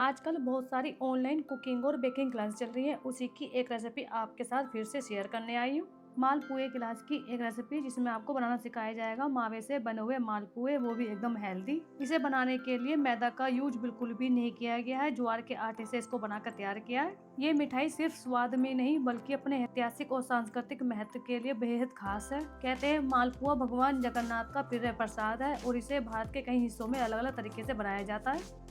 आजकल बहुत सारी ऑनलाइन कुकिंग और बेकिंग क्लास चल रही है। उसी की एक रेसिपी आपके साथ फिर से शेयर करने आई हूँ। मालपुए क्लास की एक रेसिपी जिसमें आपको बनाना सिखाया जाएगा मावे से बने हुए मालपुए, वो भी एकदम हेल्दी। इसे बनाने के लिए मैदा का यूज बिल्कुल भी नहीं किया गया है, ज्वार के आटे से इसको बनाकर तैयार किया है। ये मिठाई सिर्फ स्वाद में नहीं बल्कि अपने ऐतिहासिक और सांस्कृतिक महत्व के लिए बेहद खास है। कहते हैं मालपुआ भगवान जगन्नाथ का प्रिय प्रसाद है और इसे भारत के कई हिस्सों में अलग अलग तरीके से बनाया जाता है।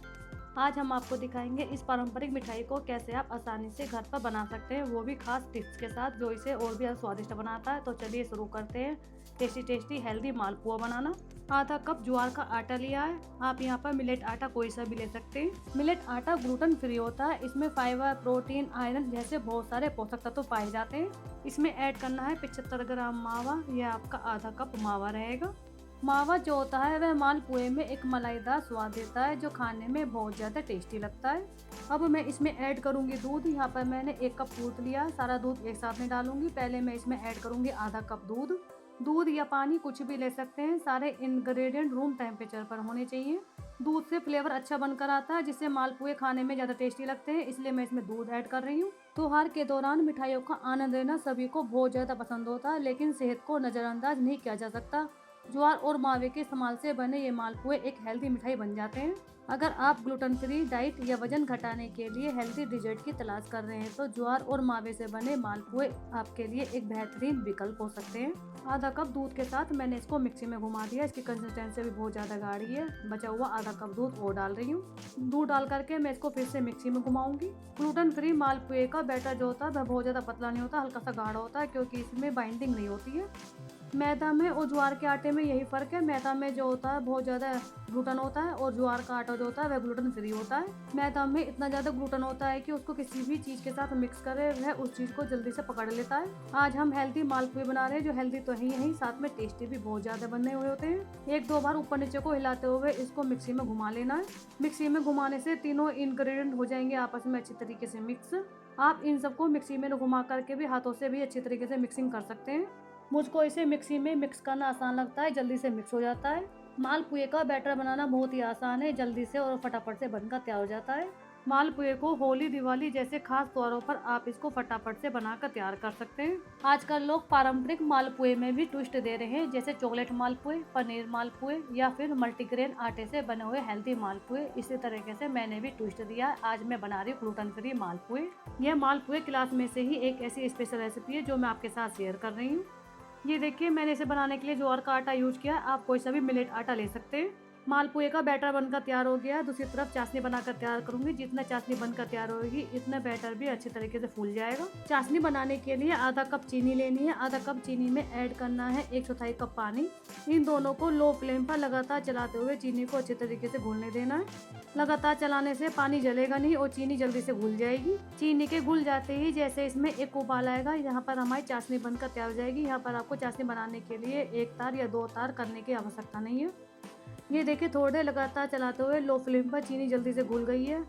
आज हम आपको दिखाएंगे इस पारंपरिक मिठाई को कैसे आप आसानी से घर पर बना सकते हैं, वो भी खास टिप्स के साथ जो इसे और भी ज़्यादा स्वादिष्ट बनाता है। तो चलिए शुरू करते हैं टेस्टी टेस्टी हेल्दी मालपुआ बनाना। आधा कप ज्वार का आटा लिया है। आप यहाँ पर मिलेट आटा कोई सा भी ले सकते हैं। मिलेट आटा ग्लूटेन फ्री होता है। इसमें फाइबर, प्रोटीन, आयरन जैसे बहुत सारे पोषक तत्व पाए जाते हैं। इसमें ऐड करना है 75 ग्राम मावा। यह आपका आधा कप मावा रहेगा। मावा जो होता है वह मालपुए में एक मलाईदार स्वाद देता है जो खाने में बहुत ज़्यादा टेस्टी लगता है। अब मैं इसमें ऐड करूंगी दूध। यहाँ पर मैंने 1 कप दूध लिया। सारा दूध एक साथ में डालूंगी। पहले मैं इसमें ऐड करूंगी आधा कप दूध। दूध या पानी कुछ भी ले सकते हैं। सारे इंग्रेडिएंट रूम टेम्परेचर पर होने चाहिए। दूध से फ्लेवर अच्छा बनकर आता है जिससे मालपुए खाने में ज़्यादा टेस्टी लगते हैं, इसलिए मैं इसमें दूध ऐड कर रही हूँ। त्योहार के दौरान मिठाइयों का आनंद लेना सभी को बहुत ज़्यादा पसंद होता है, लेकिन सेहत को नज़रअंदाज नहीं किया जा सकता। ज्वार और मावे के इस्तेमाल से बने ये मालपुए एक हेल्दी मिठाई बन जाते हैं। अगर आप ग्लूटेन फ्री डाइट या वजन घटाने के लिए हेल्दी डिजर्ट की तलाश कर रहे हैं तो ज्वार और मावे से बने मालपुए आपके लिए एक बेहतरीन विकल्प हो सकते हैं। आधा कप दूध के साथ मैंने इसको मिक्सी में घुमा दिया। इसकी कंसिस्टेंसी भी बहुत ज़्यादा गाढ़ी है। बचा हुआ आधा कप दूध और डाल रही हूँ। दूध डाल करके मैं इसको फिर से मिक्सी में घुमाऊंगी। ग्लूटेन फ्री मालपुए का बैटर जो होता है वह बहुत ज़्यादा पतला नहीं होता, हल्का सा गाढ़ा होता है क्योंकि इसमें बाइंडिंग नहीं होती है। मैदा में और ज्वार के आटे में यही फ़र्क है। मैदा में जो होता है बहुत ज़्यादा ग्लूटेन होता है और ज्वार का आटा जो होता है वह ग्लूटेन फ्री होता है। मैदा में इतना ज़्यादा ग्लूटेन होता है कि उसको किसी भी चीज़ के साथ मिक्स करे वह उस चीज़ को जल्दी से पकड़ लेता है। आज हम हेल्दी मालपुए बना रहे हैं जो हेल्दी तो ही है, साथ में टेस्टी भी बहुत ज़्यादा बनने हुए होते हैं। 1-2 बार ऊपर नीचे को हिलाते हुए इसको मिक्सी में घुमा लेना है। मिक्सी में घुमाने से तीनों इंग्रेडिएंट हो जाएंगे आपस में अच्छी तरीके से मिक्स। आप इन सबको मिक्सी में घुमा करके भी हाथों से भी अच्छी तरीके से मिक्सिंग कर सकते हैं। मुझको इसे मिक्सी में मिक्स करना आसान लगता है, जल्दी से मिक्स हो जाता है। मालपुए का बैटर बनाना बहुत ही आसान है, जल्दी से और फटाफट से बनकर तैयार हो जाता है। मालपुए को होली, दिवाली जैसे खास त्योहारों पर आप इसको फटाफट से बनाकर तैयार कर सकते हैं। आजकल लोग पारंपरिक मालपुए में भी ट्विस्ट दे रहे हैं, जैसे चॉकलेट मालपुए, पनीर मालपुए या फिर मल्टीग्रेन आटे से बने हुए हेल्दी मालपुए। इसी तरीके से मैंने भी ट्विस्ट दिया। आज मैं बना रही हूँ ग्लूटेन फ्री मालपुए। यह मालपुए क्लास में से ही एक ऐसी स्पेशल रेसिपी है जो मैं आपके साथ शेयर कर रही हूँ। ये देखिए मैंने इसे बनाने के लिए ज्वार का आटा यूज किया। आप कोई सा भी मिलेट आटा ले सकते हैं। मालपुए का बैटर बनकर तैयार हो गया। दूसरी तरफ चाशनी बनाकर तैयार करूंगी। जितना चाशनी बनकर तैयार होगी इतना बैटर भी अच्छी तरीके से फूल जाएगा। चाशनी बनाने के लिए आधा कप चीनी लेनी है। आधा कप चीनी में ऐड करना है 1/4 कप पानी। इन दोनों को लो फ्लेम पर लगातार चलाते हुए चीनी को अच्छे तरीके से घुलने देना है। लगातार चलाने से पानी जलेगा नहीं और चीनी जल्दी से घुल जाएगी। चीनी के घुल जाते ही जैसे इसमें एक उबाल आएगा, यहाँ पर हमारी चाशनी बनकर तैयार हो जाएगी। यहाँ पर आपको चाशनी बनाने के लिए 1 तार या 2 तार करने की आवश्यकता नहीं है। ये देखिए थोड़ी देर लगातार चलाते हुए लो फ्लेम पर चीनी जल्दी से घुल गई है।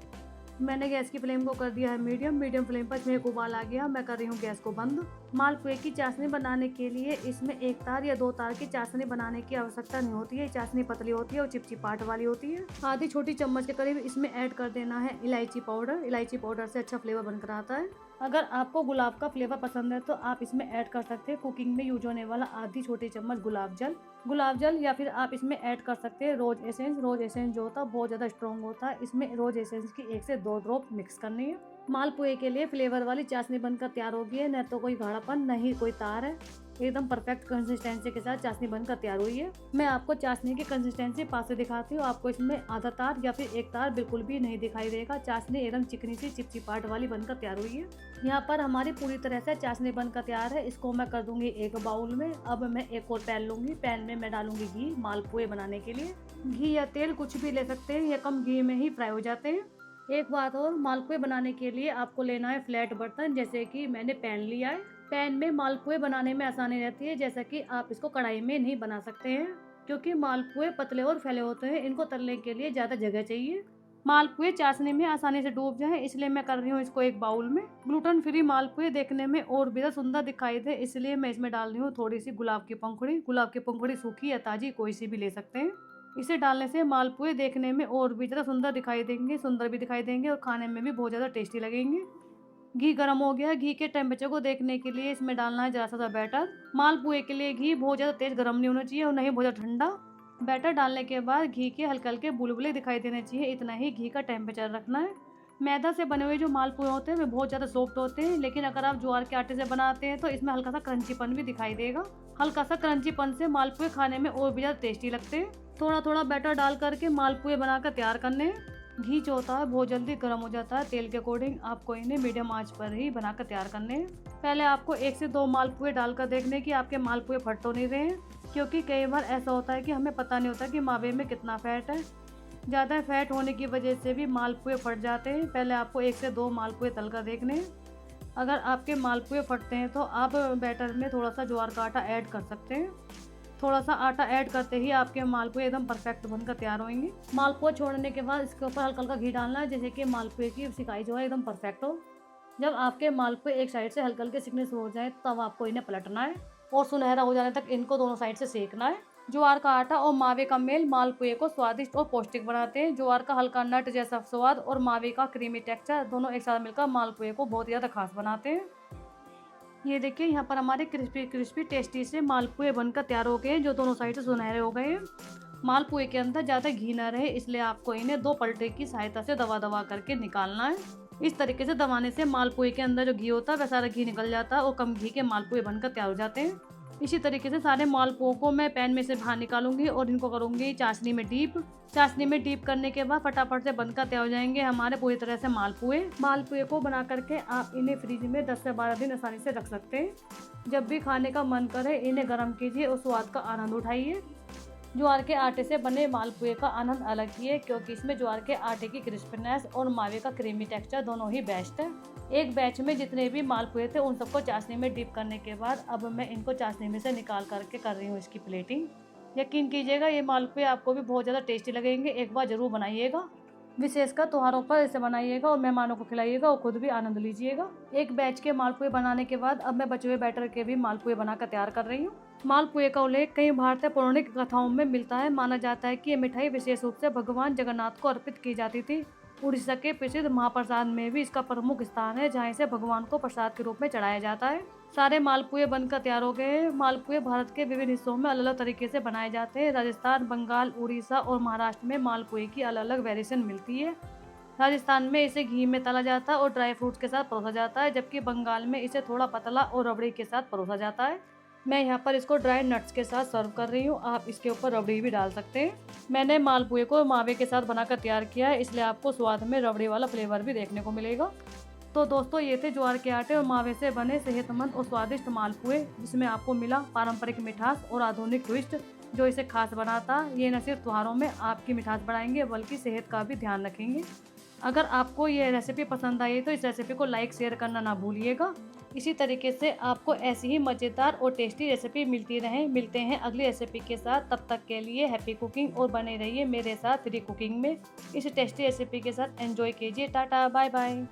मैंने गैस की फ्लेम को कर दिया है मीडियम फ्लेम पर। इसमें एक उबाल आ गया, मैं कर रही हूँ गैस को बंद। मालपुए की चाशनी बनाने के लिए इसमें 1 तार या 2 तार की चाशनी बनाने की आवश्यकता नहीं होती है। चाशनी पतली होती है और चिपचिपाहट वाली होती है। आधी छोटी चम्मच के करीब इसमें ऐड कर देना है इलायची पाउडर। इलायची पाउडर से अच्छा फ्लेवर बनकर आता है। अगर आपको गुलाब का फ्लेवर पसंद है तो आप इसमें ऐड कर सकते हैं कुकिंग में यूज होने वाला आधी छोटी चम्मच गुलाब जल या फिर आप इसमें ऐड कर सकते हैं रोज एसेंस। रोज एसेंस जो होता है बहुत ज़्यादा स्ट्रॉन्ग होता है। इसमें रोज एसेंस की 1 से 2 ड्रॉप मिक्स करनी है। मालपुए के लिए फ्लेवर वाली चाशनी बनकर तैयार होगी है। न तो कोई गाढ़ापन न ही कोई तार है। एकदम परफेक्ट कंसिस्टेंसी के साथ चाशनी बनकर तैयार हुई है। मैं आपको चाशनी की कंसिस्टेंसी पास से दिखाती हूँ। आपको इसमें आधा तार या फिर 1 तार बिल्कुल भी नहीं दिखाई देगा। चाशनी एकदम चिकनी सी चिपचिपाहट वाली बनकर तैयार हुई है। यहाँ पर हमारी पूरी तरह से चाशनी बनकर तैयार है। इसको मैं कर दूंगी एक बाउल में। अब मैं एक और पैन लूंगी। पैन में मैं डालूंगी घी मालपुए बनाने के लिए। घी या तेल कुछ भी ले सकते हैं, या कम घी में ही फ्राई हो जाते हैं। एक बात और, मालपुए बनाने के लिए आपको लेना है फ्लैट बर्तन, जैसे कि मैंने पैन लिया है। पैन में मालपुए बनाने में आसानी रहती है, जैसा कि आप इसको कढ़ाई में नहीं बना सकते हैं क्योंकि मालपुए पतले और फैले होते हैं। इनको तलने के लिए ज़्यादा जगह चाहिए। मालपुए चाशनी में आसानी से डूब जाए इसलिए मैं कर रही हूँ इसको एक बाउल में। ग्लूटेन फ्री मालपुए देखने में और भी सुंदर दिखाई दे इसलिए मैं इसमें डाल रही हूँ थोड़ी सी गुलाब की पंखुड़ी। गुलाब की पंखुड़ी सूखी या ताजी कोई सी भी ले सकते हैं। इसे डालने से मालपुए देखने में और भी ज़्यादा सुंदर भी दिखाई देंगे और खाने में भी बहुत ज़्यादा टेस्टी लगेंगे। घी गर्म हो गया। घी के टेम्परेचर को देखने के लिए इसमें डालना है ज़रा सा बैटर। मालपुए के लिए घी बहुत ज़्यादा तेज़ गर्म नहीं होना चाहिए और नहीं बहुत ज़्यादा ठंडा। बैटर डालने के बाद घी के हल्के हल्के बुलबुले दिखाई देने चाहिए, इतना ही घी का टेम्परेचर रखना है। मैदा से बने हुए जो मालपुए होते हैं वे बहुत ज़्यादा सॉफ्ट होते हैं, लेकिन अगर आप ज्वार के आटे से बनाते हैं तो इसमें हल्का सा क्रंचीपन भी दिखाई देगा। हल्का सा क्रंचीपन से मालपुए खाने में और भी ज़्यादा टेस्टी लगते हैं। थोड़ा थोड़ा बैटर डाल करके मालपुए बनाकर तैयार करने हैं। घी जो होता है बहुत जल्दी गर्म हो जाता है। तेल के अकॉर्डिंग आपको इन्हें मीडियम आंच पर ही बनाकर तैयार करने हैं। पहले आपको 1 से 2 मालपुए डालकर देखने कि आपके मालपुए फट तो नहीं रहे हैं, क्योंकि कई बार ऐसा होता है कि हमें पता नहीं होता कि मावे में कितना फैट है। ज़्यादा फैट होने की वजह से भी मालपुए फट जाते हैं। पहले आपको 1 से 2 मालपुए तल कर देखने हैं। अगर आपके मालपुए फटते हैं तो आप बैटर में थोड़ा सा ज्वार का आटा ऐड कर सकते हैं। थोड़ा सा आटा ऐड करते ही आपके मालपुए एकदम परफेक्ट बनकर तैयार होंगे। मालपुआ छोड़ने के बाद इसके ऊपर हल्का हल्का घी डालना है, जैसे कि मालपुए की सिकाई जो है एकदम परफेक्ट हो। जब आपके मालपुए एक साइड से हल्के हल्के सिकने शुरू हो जाए तब आपको इन्हें पलटना है और सुनहरा हो जाने तक इनको दोनों साइड से सेकना है। ज्वार का आटा और मावे का मेल मालपुए को स्वादिष्ट और पौष्टिक बनाते हैं। ज्वार का हल्का नट जैसा स्वाद और मावे का क्रीमी टेक्सचर दोनों एक साथ मिलकर मालपुए को बहुत ज़्यादा खास बनाते हैं। ये देखिए यहाँ पर हमारे क्रिस्पी क्रिस्पी टेस्टी से मालपुए बनकर तैयार हो गए, जो दोनों साइड से सुनहरे हो गए हैं। मालपुए के अंदर ज़्यादा घी ना रहे, इसलिए आपको इन्हें 2 पलटे की सहायता से दबा दबा करके निकालना है। इस तरीके से दबाने से मालपुए के अंदर जो घी होता है वह सारा घी निकल जाता है और कम घी के मालपुए बनकर तैयार हो जाते हैं। इसी तरीके से सारे मालपुओं को मैं पैन में से बाहर निकालूंगी और इनको करूंगी चाशनी में डीप। चाशनी में डीप करने के बाद फटाफट से बनकर तैयार हो जाएंगे हमारे पूरी तरह से मालपुए को बना करके आप इन्हें फ्रिज में 10 से 12 दिन आसानी से रख सकते हैं। जब भी खाने का मन करे इन्हें गर्म कीजिए और स्वाद का आनंद उठाइए। ज्वार के आटे से बने मालपुए का आनंद अलग ही है, क्योंकि इसमें ज्वार के आटे की क्रिस्पीनेस और मावे का क्रीमी टेक्सचर दोनों ही बेस्ट है। एक बैच में जितने भी मालपुए थे उन सबको चाशनी में डिप करने के बाद अब मैं इनको चाशनी में से निकाल करके कर रही हूँ इसकी प्लेटिंग। यकीन कीजिएगा ये मालपुए आपको भी बहुत ज़्यादा टेस्टी लगेंगे, एक बार ज़रूर बनाइएगा। विशेषकर त्योहारों पर इसे बनाइएगा और मेहमानों को खिलाइएगा और खुद भी आनंद लीजिएगा। एक बैच के मालपुए बनाने के बाद अब मैं बचे हुए बैटर के भी मालपुए बनाकर तैयार कर रही हूँ। मालपुए का उल्लेख कई भारतीय पौराणिक कथाओं में मिलता है। माना जाता है कि ये मिठाई विशेष रूप से भगवान जगन्नाथ को अर्पित की जाती थी। उड़ीसा के प्रसिद्ध महाप्रसाद में भी इसका प्रमुख स्थान है, जहाँ इसे भगवान को प्रसाद के रूप में चढ़ाया जाता है। सारे मालपुए बनकर तैयार हो गए। मालपुए भारत के विभिन्न हिस्सों में अलग अलग तरीके से बनाए जाते हैं। राजस्थान, बंगाल, उड़ीसा और महाराष्ट्र में मालपुए की अलग अलग वेरिएशन मिलती है। राजस्थान में इसे घी में तला जाता है और ड्राई फ्रूट्स के साथ परोसा जाता है, जबकि बंगाल में इसे थोड़ा पतला और रबड़ी के साथ परोसा जाता है। मैं यहाँ पर इसको ड्राई नट्स के साथ सर्व कर रही हूँ, आप इसके ऊपर रबड़ी भी डाल सकते हैं। मैंने मालपुए को मावे के साथ बनाकर तैयार किया है, इसलिए आपको स्वाद में रबड़ी वाला फ्लेवर भी देखने को मिलेगा। तो दोस्तों ये थे ज्वार के आटे और मावे से बने सेहतमंद और स्वादिष्ट मालपुए, जिसमें आपको मिला पारंपरिक मिठास और आधुनिक ट्विस्ट जो इसे खास बनाता। ये न सिर्फ त्योहारों में आपकी मिठास बढ़ाएंगे बल्कि सेहत का भी ध्यान रखेंगे। अगर आपको ये रेसिपी पसंद आई तो इस रेसिपी को लाइक शेयर करना ना भूलिएगा। इसी तरीके से आपको ऐसी ही मज़ेदार और टेस्टी रेसिपी मिलती रहे। मिलते हैं अगली रेसिपी के साथ, तब तक के लिए हैप्पी कुकिंग और बने रहिए मेरे साथ फ्री कुकिंग में। इस टेस्टी रेसिपी के साथ एंजॉय कीजिए। Tata bye bye.